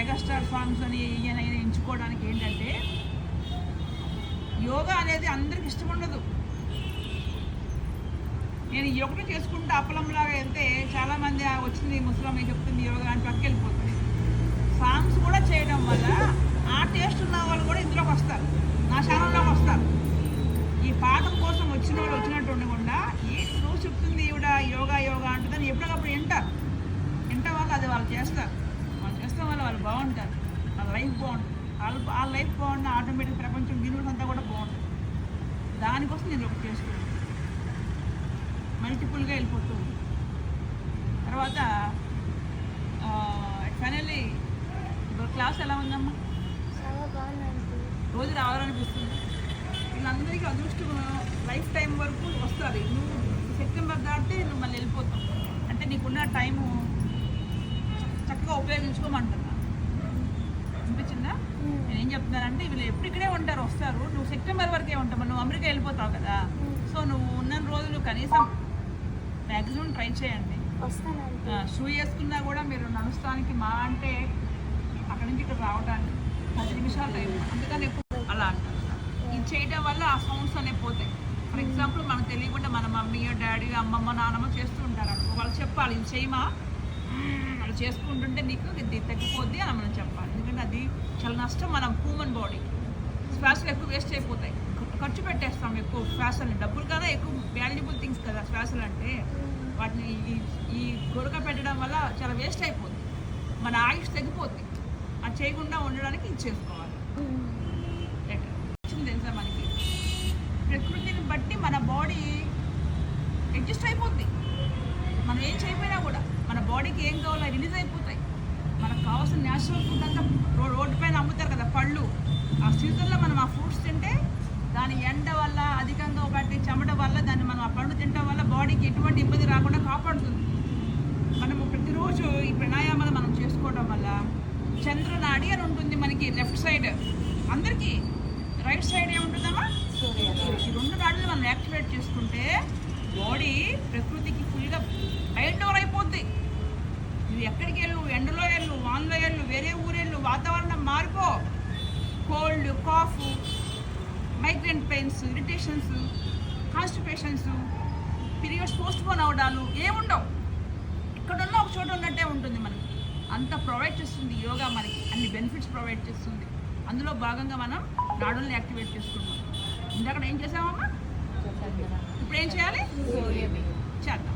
Megastar songs అని ఈయన ఎంచుకోవడానికి ఏంటంటే యోగా అనేది అందరికి ఇష్టం ఉండదు. నేను యోగా చేసుకుంటూ అప్పలంలాగా వెళ్తే చాలామంది వచ్చింది ముసలమ్మ చెప్తుంది యోగా అని పక్కకి వెళ్ళిపోతుంది. సాంగ్స్ కూడా చేయడం వల్ల ఆ టేస్ట్ ఉన్న వాళ్ళు కూడా ఇందులోకి వస్తారు, నా ఛానల్లోకి వస్తారు. ఈ పాఠం కోసం వచ్చిన వాళ్ళు వచ్చినట్టు ఉండకుండా రోజు చెప్తుంది ఈవిడ యోగా యోగా అంటుందని ఎప్పటికప్పుడు వింటారు వాళ్ళు, అది వాళ్ళు చేస్తారు. వాళ్ళు చేస్తే వాళ్ళు బాగుంటారు, వాళ్ళ లైఫ్ బాగుంటుంది. వాళ్ళ లైఫ్ బాగుంటే ఆటోమేటిక్ ప్రపంచం యూనివర్స్ అంతా కూడా బాగుంటుంది. దానికోసం నేను ఒకటి చేసుకున్నాను, మల్టిపుల్గా వెళ్ళిపోతుంది. తర్వాత ఫైనల్లీ క్లాస్ ఎలా ఉందమ్మా? రోజు రావాలనిపిస్తుంది. వీళ్ళందరికీ అదృష్టం లైఫ్ టైం వరకు వస్తుంది. నువ్వు సెప్టెంబర్ దాటితే నువ్వు మళ్ళీ వెళ్ళిపోతావు. అంటే నీకున్న టైము చక్కగా ఉపయోగించుకోమంటున్నా. అనిపించిందా? నేనేం చెప్తున్నానంటే వీళ్ళు ఎప్పుడు ఇక్కడే ఉంటారు, వస్తారు. నువ్వు సెప్టెంబర్ వరకే ఉంటావు, నువ్వు అమెరికా వెళ్ళిపోతావు కదా. సో నువ్వు ఉన్న రోజులు కనీసం మ్యాక్సిమం ట్రై చేయండి. షూ వేసుకున్నా కూడా మీరు నడుస్తానికి మా అంటే అక్కడి నుంచి ఇక్కడ రావడానికి 10 నిమిషాలు టైం. అందుకని ఎప్పుడు అలా అంటారు. ఇది చేయడం వల్ల ఆ సౌండ్స్ అనేవి పోతాయి. ఫర్ ఎగ్జాంపుల్ మనకు తెలియకుండా మన మమ్మీ డాడీ అమ్మమ్మ నాన్నమ్మ చేస్తూ ఉంటారు అనుకో, వాళ్ళు చెప్పాలి ఇది చేయమా, అలా చేసుకుంటుంటే నీకు ఇది తగ్గిపోద్ది అని మనం చెప్పాలి. ఎందుకంటే అది చాలా నష్టం మన హ్యూమన్ బాడీకి. శ్వాసలు ఎక్కువ వేస్ట్ అయిపోతాయి, ఖర్చు పెట్టేస్తాం ఎక్కువ శ్వాసలు. డబ్బులు కన్నా ఎక్కువ వాల్యుబుల్ థింగ్స్ కదా శ్వాసలు అంటే. వాటిని ఈ గొరక పెట్టడం వల్ల చాలా వేస్ట్ అయిపోతుంది, మన ఆయుష్ తగ్గిపోతుంది. అది చేయకుండా ఉండడానికి ఇది చేసుకోవాలి. తెలుసా మనకి ప్రకృతిని బట్టి మన బాడీ అడ్జస్ట్ అయిపోద్ది. మనం ఏం చేయకపోయినా కూడా మన బాడీకి ఏం కావాలో రిలీజ్ అయిపోతాయి. మనకు కావాల్సిన న్యాచురల్ ఫుడ్ అంతా రోడ్డు పైన అమ్ముతారు కదా పళ్ళు. ఆ సీజన్లో మనం ఆ ఫ్రూట్స్ తింటే దాని ఎండ వల్ల అధికంగా ఒకటి చెమట వల్ల దాన్ని మనం ఆ పండు తినడం వల్ల బాడీకి ఎటువంటి ఇబ్బంది రాకుండా కాపాడుతుంది. మనము ప్రతిరోజు ఈ ప్రాణాయామాలు మనం చేసుకోవడం వల్ల చంద్రనాడి అని ఉంటుంది మనకి లెఫ్ట్ సైడ్, అందరికీ రైట్ సైడ్ ఏముంటుందమ్మా? ఈ 2 నాడులు మనం యాక్టివేట్ చేసుకుంటే బాడీ ప్రకృతికి ఫుల్గా బైండ్ ఓవర్ అయిపోద్ది. నువ్వు ఎక్కడికి వెళ్ళు, ఎండలో వెళ్ళు, వాన్లో వెళ్ళు, వేరే ఊరెళ్ళు, వాతావరణం మారిపో, cold cough migraine pains irritations constipations periods postpone అవడాలు ఏముండవు. ఇక్కడున్న ఒక చోట ఉన్నట్టే ఉంటుంది. మనకి అంత ప్రొవైడ్ చేస్తుంది యోగా, మనకి అన్ని బెనిఫిట్స్ ప్రొవైడ్ చేస్తుంది. అందులో భాగంగా మనం నాడుల్ని యాక్టివేట్ చేసుకుంటాం. ఇందాక ఏం చేసామమ్మా? ఇప్పుడు ఏం చేయాలి? చేద్దాం.